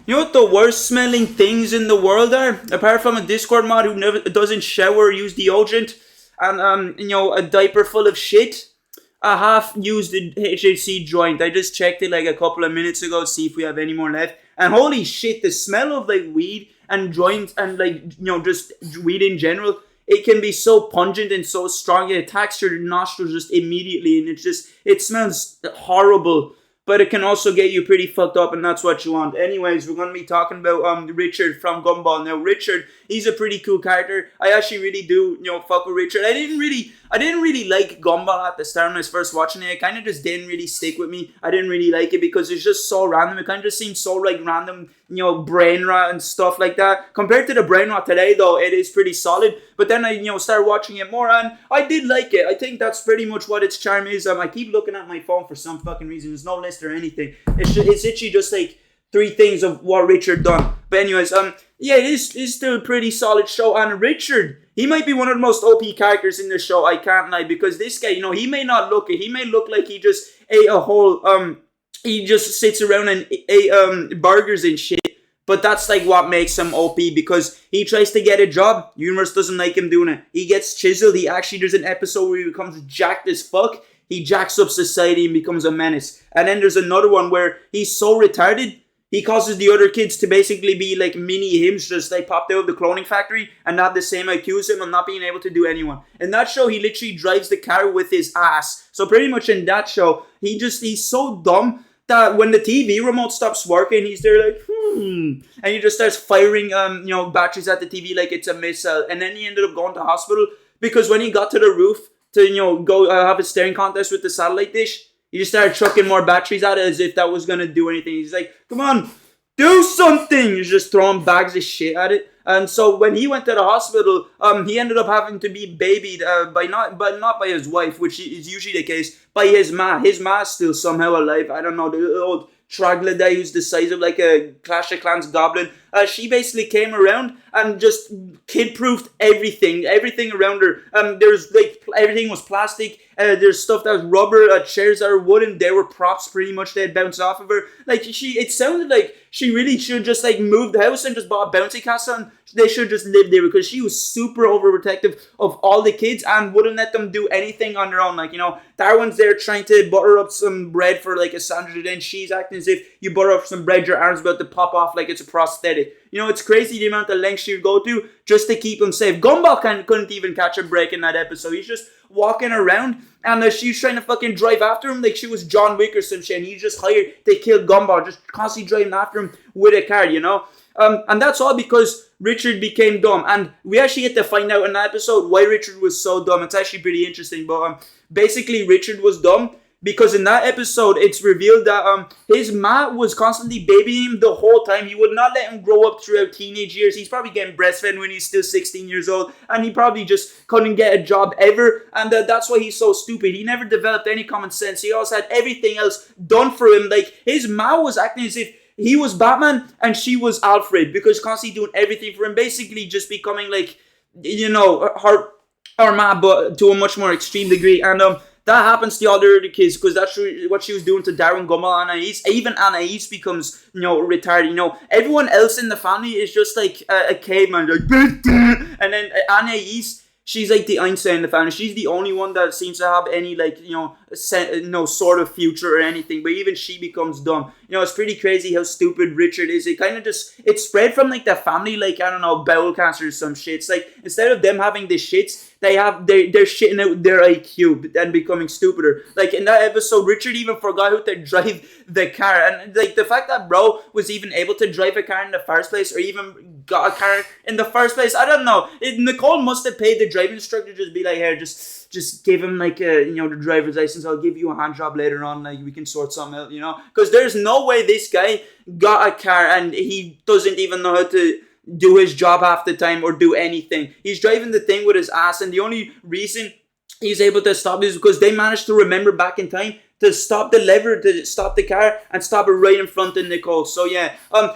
You know what the worst smelling things in the world are? Apart from a Discord mod who never doesn't shower or use deodorant, and a diaper full of shit. A half-used HHC joint. I just checked it like a couple of minutes ago to see if we have any more left. And holy shit, the smell of like weed and joints and just weed in general, it can be so pungent and so strong. It attacks your nostrils just immediately, and it smells horrible. But it can also get you pretty fucked up, and that's what you want. Anyways, we're going to be talking about Richard from Gumball. Now, Richard, he's a pretty cool character. I actually really do, fuck with Richard. I didn't really like Gumball at the start when I was first watching it. It kind of just didn't really stick with me. I didn't really like it because it's just so random. It kind of just seems so like random, brain rot and stuff like that. Compared to the brain rot today, though, it is pretty solid. But then I, started watching it more, and I did like it. I think that's pretty much what its charm is. I keep looking at my phone for some fucking reason. There's no list or anything. It's literally just like 3 things of what Richard done. But anyways, yeah, it is still a pretty solid show. And Richard, he might be one of the most OP characters in the show. I can't lie, because this guy, he may not look it. He may look like he just ate a whole he just sits around and ate burgers and shit. But that's like what makes him OP, because he tries to get a job. Universe doesn't like him doing it. He gets chiseled. There's an episode where he becomes jacked as fuck. He jacks up society and becomes a menace. And then there's another one where he's so retarded, he causes the other kids to basically be like mini hims, just like popped out of the cloning factory and not the same IQ as him and not being able to do anyone. In that show, he literally drives the car with his ass. So pretty much in that show, he's so dumb that when the TV remote stops working, he's there like, and he just starts firing, batteries at the TV like it's a missile. And then he ended up going to hospital because when he got to the roof to, go have a staring contest with the satellite dish, he just started chucking more batteries at it as if that was going to do anything. He's like, come on, do something. He's just throwing bags of shit at it. And so when he went to the hospital, he ended up having to be babied not by his wife, which is usually the case, by his ma. His ma's still somehow alive. I don't know, the old troglodyte who's the size of like a Clash of Clans goblin. She basically came around and just kid-proofed everything around her. There's like, everything was plastic. There's stuff that was rubber, chairs that were wooden. They were props pretty much. They'd bounce off of her. Like, it sounded like she really should just like move the house and just bought a bouncy castle, and they should just live there, because she was super overprotective of all the kids and wouldn't let them do anything on their own. Like, Darwin's there trying to butter up some bread for like a sandwich, and then she's acting as if you butter up some bread, your arm's about to pop off like it's a prosthetic. It's crazy the amount of lengths she would go to just to keep him safe. Gumball couldn't even catch a break in that episode. He's just walking around, and she's trying to fucking drive after him like she was John Wick or some shit, and he's just hired to kill Gumball, just constantly driving after him with a car, And that's all because Richard became dumb. And we actually get to find out in that episode why Richard was so dumb. It's actually pretty interesting. But basically, Richard was dumb because in that episode, it's revealed that his ma was constantly babying him the whole time. He would not let him grow up throughout teenage years. He's probably getting breastfed when he's still 16 years old. And he probably just couldn't get a job ever. And that's why he's so stupid. He never developed any common sense. He also had everything else done for him. Like, his ma was acting as if he was Batman and she was Alfred, because constantly doing everything for him, basically just becoming like, her ma, but to a much more extreme degree. And that happens to all the other kids, because that's what she was doing to Darwin, Gumball, and Anais. Even Anais becomes, retarded. Everyone else in the family is just like a caveman, like, and then Anais, she's like the Einstein in the family. She's the only one that seems to have any, like, sort of future or anything. But even she becomes dumb. It's pretty crazy how stupid Richard is. It kind of it spread from, like, the family, like, I don't know, bowel cancer or some shit. It's like, instead of them having the shits, they're shitting out their IQ and becoming stupider. Like, in that episode, Richard even forgot how to drive the car. And, like, the fact that bro was even able to drive a car in the first place, or even got a car in the first place, I don't know. Nicole must have paid the driving instructor to just be like, here, just give him, like, the driver's license. I'll give you a hand job later on. Like, we can sort something out, Because there's no way this guy got a car and he doesn't even know how to do his job half the time or do anything. He's driving the thing with his ass, and the only reason he's able to stop it is because they managed to remember back in time to stop the lever, to stop the car, and stop it right in front of Nicole. So yeah,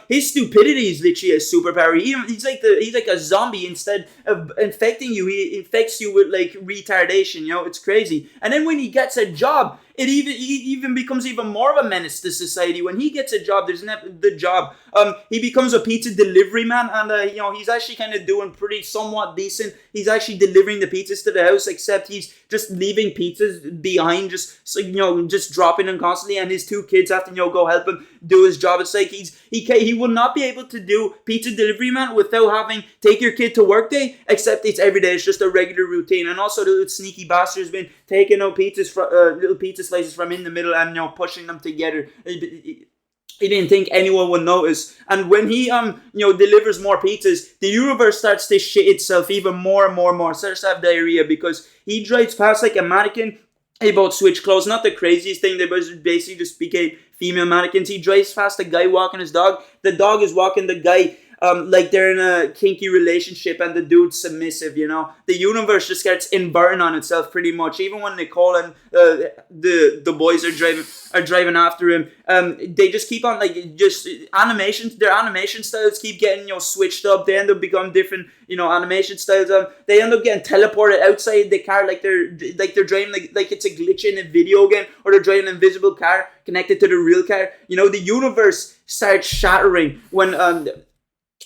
his stupidity is literally a superpower. He's like a zombie. Instead of infecting you, he infects you with like retardation. It's crazy. And then when he gets a job, he even becomes even more of a menace to society when he gets a job. There's the job. He becomes a pizza delivery man, and he's actually kind of doing pretty somewhat decent. He's actually delivering the pizzas to the house, except he's just leaving pizzas behind, just dropping them constantly, and his two kids have to go help him do his job. It's like he will not be able to do pizza delivery man without having take your kid to work day, except it's every day. It's just a regular routine. And also the little sneaky bastard's been taking out pizzas from little pizza slices from in the middle and pushing them together. He didn't think anyone would notice. And when he delivers more pizzas, the universe starts to shit itself even more and more and more. Starts to have diarrhea because he drives past like a mannequin. They both switch clothes. Not the craziest thing. They basically just became female mannequins. He drives past a guy walking his dog. The dog is walking the guy like they're in a kinky relationship and the dude's submissive, The universe just starts inverting on itself pretty much. Even when Nicole and the boys are driving after him, they just keep on animations. Their animation styles keep getting switched up. They end up becoming different animation styles. They end up getting teleported outside the car like they're driving like it's a glitch in a video game, or they're driving an invisible car connected to the real car. The universe starts shattering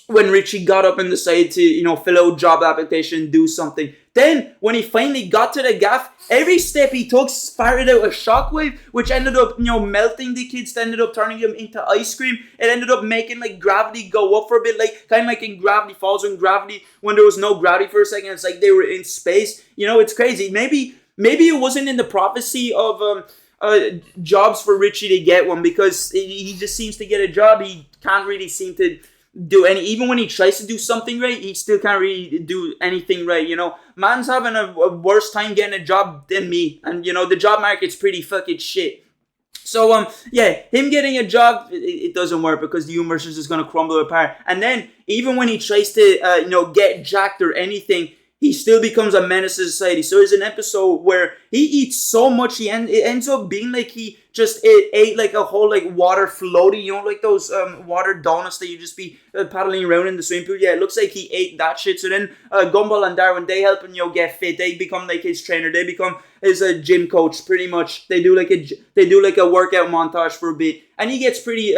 when Richie got up and decided to, fill out a job application and do something. Then, when he finally got to the gaff, every step he took fired out a shockwave, which ended up, melting the kids, ended up turning them into ice cream. It ended up making, gravity go up for a bit, kind of like in Gravity Falls, when there was no gravity for a second, it's like they were in space. It's crazy. Maybe it wasn't in the prophecy of jobs for Richie to get one, because he just seems to get a job. He can't really seem to do any, even when he tries to do something right, he still can't really do anything right, Man's having a worse time getting a job than me, and the job market's pretty fucking shit. So him getting a job, it doesn't work because the universe is just gonna crumble apart. And then even when he tries to get jacked or anything, he still becomes a menace to society. So there's an episode where he eats so much, it ends up being like he just ate like a whole water floaty, like those water donuts that you just be paddling around in the swimming pool. Yeah, it looks like he ate that shit. So then Gumball and Darwin, they help him get fit. They become like his trainer. They become his gym coach pretty much. They do like a workout montage for a bit, and he gets pretty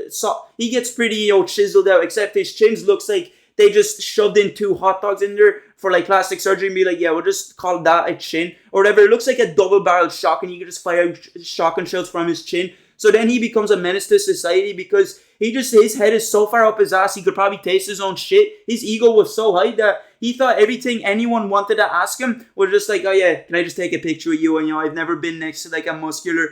chiseled out. Except his chin looks like they just shoved in 2 hot dogs in there for plastic surgery and be like, yeah, we'll just call that a chin or whatever. It looks like a double-barreled shotgun. You can just fire shotgun shells from his chin. So then he becomes a menace to society because his head is so far up his ass, he could probably taste his own shit. His ego was so high that he thought everything anyone wanted to ask him was just like, oh yeah, can I just take a picture with you? And I've never been next to a muscular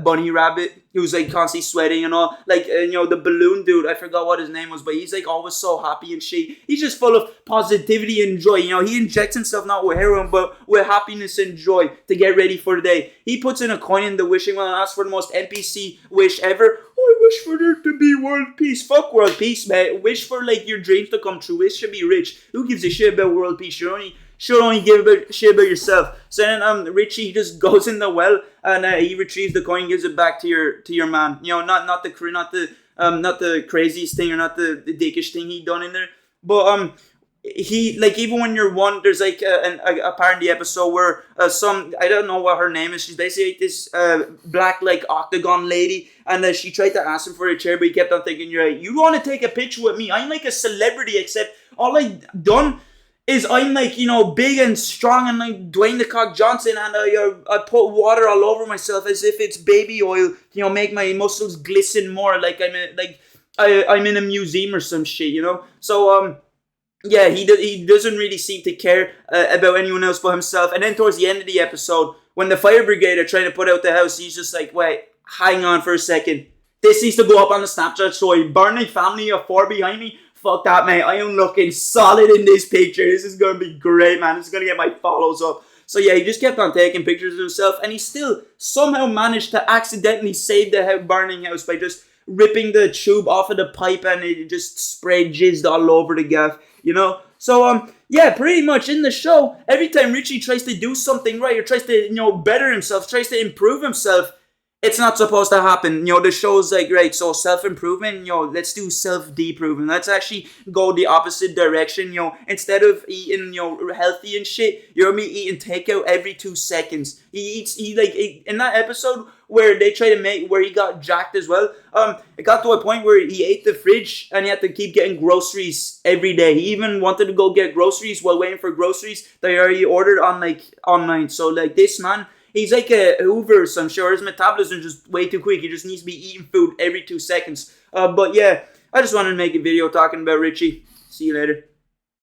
bunny rabbit who's constantly sweating and all. The balloon dude, I forgot what his name was, but he's always so happy and shit. He's just full of positivity and joy. He injects himself not with heroin, but with happiness and joy to get ready for the day. He puts in a coin in the wishing well and asks for the most NPC wish ever. I wish for there to be world peace. Fuck world peace, man. Wish for your dreams to come true. Wish to be rich. Who gives a shit about world peace? You should only give a shit about yourself. So then Richie just goes in the well and he retrieves the coin, gives it back to your man. Not the craziest thing or not the dickish thing he done in there, but he even when you're one, there's a part in the episode where I don't know what her name is. She's basically this black octagon lady, and she tried to ask him for a chair, but he kept on thinking, you want to take a picture with me? I'm like a celebrity, except all I done is I'm big and strong and Dwayne the Cock Johnson, and I put water all over myself as if it's baby oil, make my muscles glisten more, I'm in a museum or some shit, So yeah, he doesn't really seem to care about anyone else but himself. And then towards the end of the episode, when the fire brigade are trying to put out the house, he's just like, wait, hang on for a second. This needs to go up on the Snapchat story. Burning family of 4 behind me. Fuck that, mate. I am looking solid in this picture. This is going to be great, man. This is going to get my follows up. So yeah, he just kept on taking pictures of himself, and he still somehow managed to accidentally save the burning house by just ripping the tube off of the pipe, and it just sprayed jizzed all over the gaff. So yeah, pretty much in the show, every time Richie tries to do something right or tries to better himself, tries to improve himself, It's not supposed to happen. The show's like, right, so self-improvement, let's do self-deproving. Let's actually go the opposite direction, instead of eating, healthy and shit, you're me eating takeout every 2 seconds. In that episode where they try to make, where he got jacked as well, it got to a point where he ate the fridge and he had to keep getting groceries every day. He even wanted to go get groceries while waiting for groceries that he already ordered on, online. So, this man, he's like a Hoover, so I'm sure his metabolism is just way too quick. He just needs to be eating food every 2 seconds. But yeah, I just wanted to make a video talking about Richie. See you later.